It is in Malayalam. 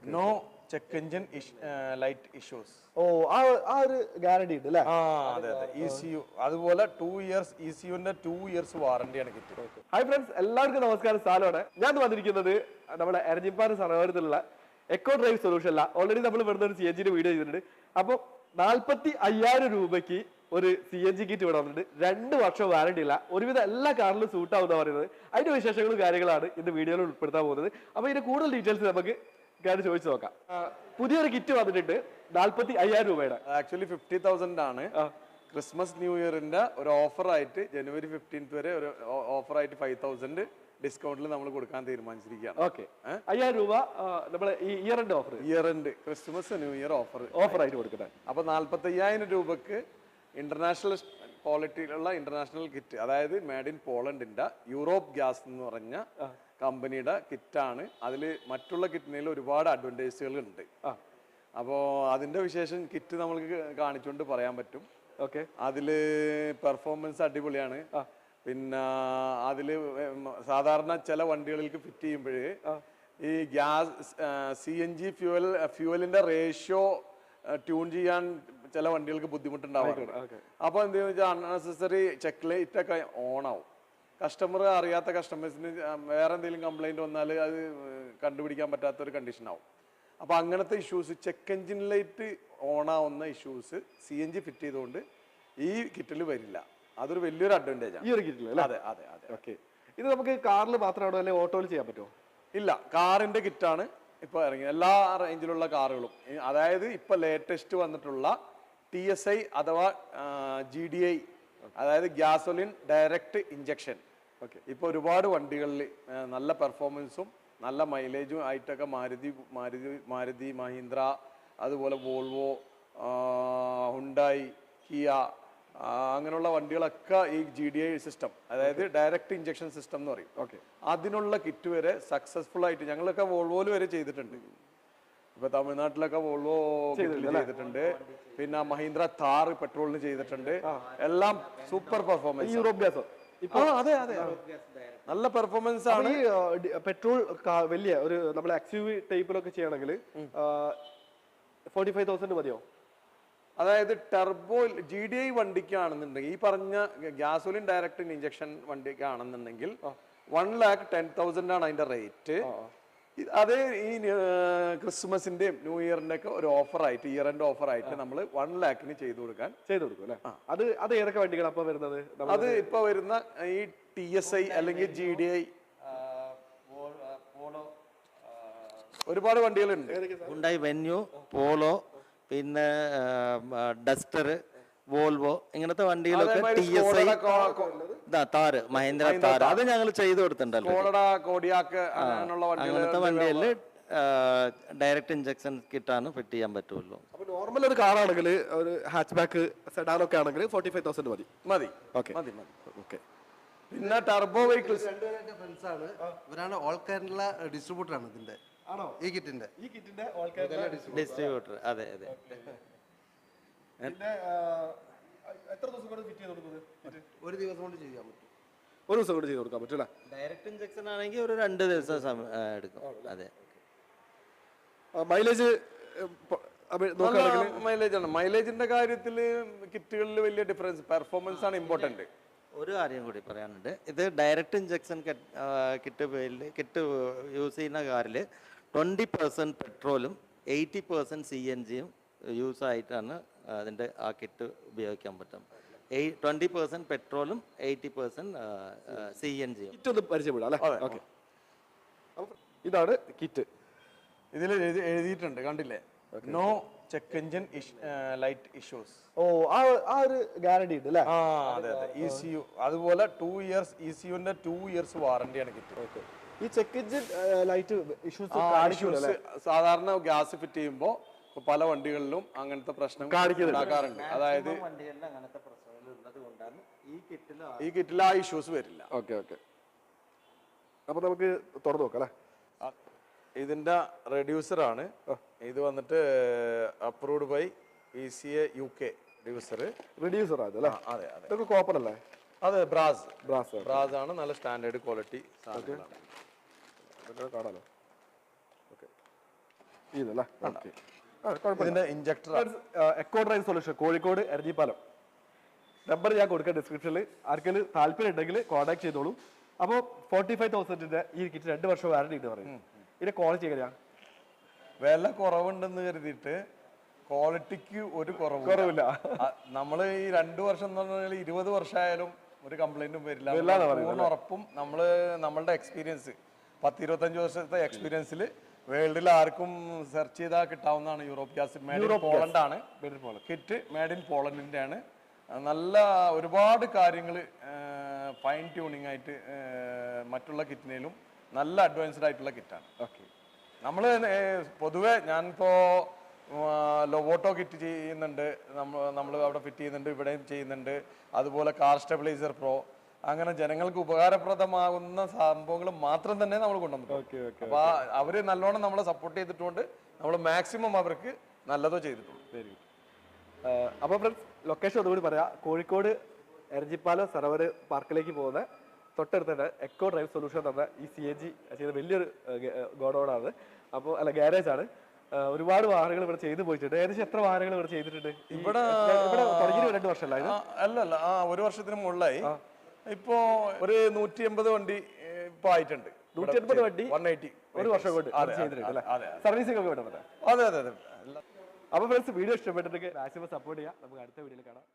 No check engine light issues. ആ ഒരു ഗ്യാരണ്ടി ഉണ്ട് അല്ലേ? അതെ അതെ. ECU അതുപോലെ 2 years ECUന്റെ 2 years വാറണ്ടിയാണ് കിട്ടുക. ഹായ് ഫ്രണ്ട്സ്, എല്ലാവർക്കും നമസ്കാരം. സാലുവാണ്. ഞാൻ വന്നിരിക്കുന്നത് നമ്മുടെ എരഞ്ഞിപ്പാറ സർവകരത്തിലുള്ള എക്കോ ഡ്രൈവ് സൊല്യൂഷൻ. ഓൾറെഡി നമ്മൾ ഇവിടുന്ന് ഒരു CNG വീഡിയോ ചെയ്തിട്ടുണ്ട്. അപ്പോൾ 45,000 രൂപയ്ക്ക് ഒരു CNG കിറ്റ് ഇവിടെ വന്നിട്ടുണ്ട്. 2 വർഷം വാറണ്ടി ഇല്ല. ഒരുവിധം എല്ലാ കാറിലും സൂട്ട് ആവുന്ന പറയുന്നത്. അതിന്റെ വിശേഷങ്ങളും കാര്യങ്ങളാണ് ഇന്ന് വീഡിയോയിൽ ഉൾപ്പെടുത്താൻ പോകുന്നത്. അപ്പോൾ ഇതിന്റെ കൂടുതൽ ഡീറ്റെയിൽസ് നമുക്ക് ചോദിച്ചു നോക്കാം. പുതിയൊരു കിറ്റ് വന്നിട്ടുണ്ട് 45,000 രൂപയുടെ. ആക്ച്വലി 50,000 ആണ്. ക്രിസ്മസ് ന്യൂ ഇയറിന്റെ ഒരു ഓഫർ ആയിട്ട് ജനുവരി 15th വരെ ഒരു ഓഫർ ആയിട്ട് 5,000 ഡിസ്കൗണ്ടിൽ നമ്മൾ കൊടുക്കാൻ തീരുമാനിച്ചിരിക്കുകയാണ്. ഓക്കെ, 5,000 രൂപ നമ്മൾ ഈ year end offer, year end Christmas new year offer ആയിട്ട് കൊടുക്കുന്നത്. അപ്പൊ 45,000 രൂപക്ക് ഇന്റർനാഷണൽ ക്വാളിറ്റിയിലുള്ള ഇന്റർനാഷണൽ കിറ്റ്, അതായത് മേഡ് ഇൻ പോളണ്ടിന്റെ യൂറോപ്പ് ഗ്യാസ് എന്ന് പറഞ്ഞ കമ്പനിയുടെ കിറ്റാണ്. അതിൽ മറ്റുള്ള കിറ്റിനേലും ഒരുപാട് അഡ്വാൻറ്റേജുകൾ ഉണ്ട്. അപ്പോൾ അതിന്റെ വിശേഷം കിറ്റ് നമ്മൾക്ക് കാണിച്ചുകൊണ്ട് പറയാൻ പറ്റും. ഓക്കെ, അതില് പെർഫോമൻസ് അടിപൊളിയാണ്. പിന്നെ അതില് സാധാരണ ചില വണ്ടികളിലേക്ക് ഫിറ്റ് ചെയ്യുമ്പോഴേ ഈ ഗ്യാസ് CNG ഫ്യൂവലിന്റെ റേഷ്യോ ട്യൂൺ ചെയ്യാൻ ചില വണ്ടികൾക്ക് ബുദ്ധിമുട്ടുണ്ടാവാറുണ്ട്. അപ്പൊ എന്താണെന്ന് വെച്ചാൽ അൺനെസസറി ചെക്ക് ലൈറ്റ് ഒക്കെ ഓൺ ആവും. കസ്റ്റമർ അറിയാത്ത കസ്റ്റമേഴ്സിന് വേറെ എന്തെങ്കിലും കംപ്ലൈന്റ് വന്നാൽ അത് കണ്ടുപിടിക്കാൻ പറ്റാത്ത ഒരു കണ്ടീഷൻ ആവും. അപ്പൊ അങ്ങനത്തെ issues, check engine light on ആവുന്ന ഇഷ്യൂസ് CNG ഫിറ്റ് ചെയ്തുകൊണ്ട് ഈ കിറ്റിൽ വരില്ല. അതൊരു വലിയൊരു അഡ്വാൻറ്റേജ് ആണ് ഈ ഒരു കിറ്റിൽ. അതെ അതെ അതെ. ഓക്കെ, ഇത് നമുക്ക് കാറിൽ മാത്രമാണോ അല്ലെങ്കിൽ ഓട്ടോയിൽ ചെയ്യാൻ പറ്റുമോ? ഇല്ല, കാറിന്റെ കിറ്റാണ് ഇപ്പൊ ഇറങ്ങി എല്ലാ റേഞ്ചിലുള്ള കാറുകളും. അതായത് ഇപ്പൊ ലേറ്റസ്റ്റ് വന്നിട്ടുള്ള TSI അഥവാ GDI, അതായത് ഗ്യാസോലിൻ ഡയറക്റ്റ് ഇഞ്ചക്ഷൻ. ഓക്കെ, ഇപ്പൊ ഒരുപാട് വണ്ടികളിൽ നല്ല പെർഫോമൻസും നല്ല മൈലേജും ആയിട്ടൊക്കെ മാരുതി മഹീന്ദ്ര, അതുപോലെ വോൾവോ, ഹുണ്ടായി, കിയ, അങ്ങനെയുള്ള വണ്ടികളൊക്കെ ഈ GDI സിസ്റ്റം, അതായത് ഡയറക്റ്റ് ഇഞ്ചക്ഷൻ സിസ്റ്റം എന്ന് പറയും. ഓക്കെ, അതിനുള്ള കിറ്റ് വരെ സക്സസ്ഫുൾ ആയിട്ട് ഞങ്ങളൊക്കെ വോൾവോയിൽ വരെ ചെയ്തിട്ടുണ്ട്. ഇപ്പൊ തമിഴ്നാട്ടിലൊക്കെ വോൾവോ ചെയ്തിട്ടുണ്ട്. പിന്നെ മഹീന്ദ്ര താർ പെട്രോളിന് ചെയ്തിട്ടുണ്ട്. എല്ലാം സൂപ്പർ പെർഫോമൻസ്. Europe gas. അതെ അതെ, നല്ല പെർഫോമൻസ് ആണ്. പെട്രോൾ വലിയ ഒരു നമ്മൾ XUV ടൈപ്പിലൊക്കെ ചെയ്യണമെങ്കിൽ 45,000 മതിയോ? അതായത് ടെർബോ GDI വണ്ടിക്കാണെന്നുണ്ടെങ്കിൽ, ഈ പറഞ്ഞ ഗ്യാസോലിൻ ഡയറക്റ്റ് ഇഞ്ചക്ഷൻ വണ്ടിക്കാണെന്നുണ്ടെങ്കിൽ 1,10,000 ആണ് അതിന്റെ റേറ്റ്. അതേ ഈ ക്രിസ്മസിന്റെയും ന്യൂ ഇയറിന്റെ ഒക്കെ ഒരു ഓഫറായിട്ട്, ഇയർ എൻഡ് ഓഫറായിട്ട് നമ്മൾ 1 lakhന് ചെയ്തു കൊടുക്കും അല്ലെ? അത് ഏതൊക്കെ വണ്ടികളാണ് അപ്പൊ വരുന്നത്? അത് ഇപ്പൊ വരുന്ന ഈ TSI അല്ലെങ്കിൽ GDI ഒരുപാട് വണ്ടികളുണ്ട്. ഹുണ്ടായി വെന്യൂ, പോളോ, പിന്നെ ഡസ്റ്റർ, വോൾവോ, ഇങ്ങനത്തെ വണ്ടികളൊക്കെ TSI, താറ്, മഹീന്ദ്ര താറ്, അത് ഞങ്ങൾ ചെയ്തു കൊടുത്തിട്ടുണ്ടല്ലോ. അങ്ങനത്തെ വണ്ടികളിൽ ഡയറക്റ്റ് ഇഞ്ചക്ഷൻ കിറ്റാണ് ഫിറ്റ് ചെയ്യാൻ പറ്റുള്ളൂ. നോർമൽ ഒരു കാറാണെങ്കിൽ, ഒരു ഹാച്ച് ബാക്ക് സെഡാനൊക്കെ ആണെങ്കിൽ 45,000 മതി. ഓക്കെ. പിന്നെ ടർബോ വെഹിക്കിൾസ് ഇവരാണ് ഓൾ കേരള ഡിസ്ട്രിബ്യൂട്ടർ ആണ് ഇതിന്റെ. ഈ കിറ്റിന്റെ ഡിസ്ട്രിബ്യൂട്ടർ. അതെ അതെ. എത്ര ദിവസം കൊണ്ട് ഫിറ്റ് ചെയ്ത് കൊടുക്കുന്നത്? ഒരു ദിവസം കൊണ്ട് ചെയ്യാൻ പറ്റും. ഒരു ദിവസം കൊണ്ട് ചെയ്ത് കൊടുക്കാൻ പറ്റില്ല. ഡയറക്റ്റ് ഇഞ്ചക്ഷൻ ആണെങ്കിൽ ഒരു 2 ദിവസം എടുക്കും. അതെ. മൈലേജ് മൈലേജ് ആണ്. മൈലേജിന്റെ കാര്യത്തിൽ കിറ്റുകളിൽ വലിയ ഡിഫറൻസ്, പെർഫോമൻസ് ആണ് ഇമ്പോർട്ടന്റ്. ഒരു കാര്യം കൂടി പറയാനുണ്ട്. ഇത് ഡയറക്റ്റ് ഇഞ്ചക്ഷൻ കിറ്റ് യൂസ് ചെയ്യുന്ന കാറിൽ 20% പെട്രോളും 80% CNGയും യൂസ് ആയിട്ടാണ് അതിൻ്റെ ആ കിറ്റ് ഉപയോഗിക്കാൻ പറ്റും. 20% പെട്രോളും 80% CNGയും. കിറ്റ് ഒന്ന് പരിചയപ്പെടാം അല്ലേ? ഓക്കെ, ഇതാണ് കിറ്റ്. ഇതിൽ എഴുതിയിട്ടുണ്ട്, കണ്ടില്ലേ? No check engine light issues. ആ ഒരു ഗ്യാരണ്ടി ഉണ്ട് അല്ലേ? അതെ അതെ. ECU അതുപോലെ 2 years ECUന്റെ 2 years വാറണ്ടിയാണ് കിറ്റ്. ഈ ചെക്ക് എഞ്ചിൻ ലൈറ്റ് ഇഷ്യൂസ് സാധാരണ ഗ്യാസ് ഫിറ്റ് ചെയ്യുമ്പോൾ പല വണ്ടികളിലും അങ്ങനത്തെ പ്രശ്നം ഉണ്ടാക്കാറുണ്ട്. അതായത് ഈ കിറ്റിൽ ആ ഇഷ്യൂസ് വരില്ല. ഓക്കെ ഓക്കെ, അപ്പൊ നമുക്ക് തുറന്നു നോക്കാം അല്ലേ? ഇതിന്റെ റെഡ്യൂസർ ആണ് ഇത്. വന്നിട്ട് approved by ECA UK reducer അതെ അതെ. ഇതൊക്കെ കോപ്പർ അല്ലേ? അതെ, ബ്രാസ് ആണ്. നല്ല സ്റ്റാൻഡേർഡ് ക്വാളിറ്റി സാധനങ്ങളാണ്. കാണാലോ. ഓക്കെ, ഇതല്ലേ ഓക്കെ ഇതിന്റെ injector eco drive solution Kozhikode Eranhipalam number ഞാൻ കൊടുക്കാം ഡിസ്ക്രിപ്ഷനിൽ ആർക്കെങ്കിലും താല്പര്യം ഉണ്ടെങ്കിൽ കോൺടാക്ട് ചെയ്തോളൂ. അപ്പോൾ 45,000 ഈ കിറ്റ് 2 വർഷം വാറണ്ടി ഉണ്ട് പറയും. ഇതിന്റെ ക്വാളിറ്റി എങ്ങനെയാ? വില കുറവുണ്ടെന്ന് കരുതിയിട്ട് ക്വാളിറ്റിക്ക് ഒരു കുറവില്ല. നമ്മള് ഈ 2 വർഷം എന്ന് പറഞ്ഞാൽ 20 വർഷമായാലും ഒരു കംപ്ലൈന്റും വരില്ല. പൂർണ്ണ ഉറപ്പും നമ്മളുടെ എക്സ്പീരിയൻസ് 10-25 വർഷത്തെ എക്സ്പീരിയൻസിൽ വേൾഡിൽ ആർക്കും സെർച്ച് ചെയ്താൽ കിട്ടാവുന്നതാണ്. Europe gas made in Poland ആണ് കിറ്റ്. മേഡ് ഇൻ പോളണ്ടിന്റെ ആണ്. നല്ല ഒരുപാട് കാര്യങ്ങൾ ഫൈൻ ട്യൂണിങ് ആയിട്ട് മറ്റുള്ള കിറ്റിനേലും നല്ല അഡ്വാൻസ്ഡ് ആയിട്ടുള്ള കിറ്റാണ്. ഓക്കെ. നമ്മൾ പൊതുവെ ഞാനിപ്പോൾ ലോവോട്ടോ കിറ്റ് ചെയ്യുന്നുണ്ട്, നമ്മൾ അവിടെ ഫിറ്റ് ചെയ്യുന്നുണ്ട്, ഇവിടെയും ചെയ്യുന്നുണ്ട്. അതുപോലെ കാർ സ്റ്റെബിലൈസർ പ്രോ, അങ്ങനെ ജനങ്ങൾക്ക് ഉപകാരപ്രദമാകുന്ന സംഭവങ്ങൾ മാത്രം തന്നെ നമ്മൾ കൊണ്ടുവന്നിട്ടുണ്ട്. അപ്പൊ അവര് നല്ലോണം നമ്മളെ സപ്പോർട്ട് ചെയ്തിട്ടുണ്ട്. നമ്മൾ മാക്സിമം അവർക്ക് നല്ലതോ ചെയ്തിട്ടുണ്ട്. അപ്പൊ ഫ്രണ്ട്സ് ലൊക്കേഷൻ ഒന്നുകൂടി പറയാം. കോഴിക്കോട് എരഞ്ഞിപ്പാലം സർവർ പാർക്കിലേക്ക് പോകുന്ന തൊട്ടടുത്ത് എക്കോ ഡ്രൈവ് സൊല്യൂഷൻ എന്ന ഈ CNG ചെയ്ത വലിയൊരു ഗോഡൌണാണ്. അപ്പോൾ അല്ല ഗാരേജ് ആണ്. ഒരുപാട് വാഹനങ്ങൾ ഇവിടെ ചെയ്തു പോയിട്ടുണ്ട്. ഏകദേശം എത്ര വാഹനങ്ങൾ ഇവിടെ ചെയ്തിട്ടുണ്ട്? ഇവിടെ തുടങ്ങി 2 വർഷമല്ല? അല്ലല്ല, 1 വർഷത്തിന് മുകളിലായി. ഇപ്പോ ഒരു 180 വണ്ടി ഇപ്പൊ ആയിട്ടുണ്ട്. 180 വണ്ടി 180 1 വർഷം കൊണ്ട് ചെയ്തിട്ടുണ്ട് അല്ലേ? സർവീസിംഗ് ഒക്കെ വേണം. അതെ. അപ്പൊ ഫ്രണ്ട്സ് വീഡിയോ ഇഷ്ടപ്പെട്ടിട്ടുണ്ടെങ്കിൽ മാക്സിമം സപ്പോർട്ട് ചെയ്യാം. നമുക്ക് അടുത്ത വീഡിയോയിൽ കാണാം.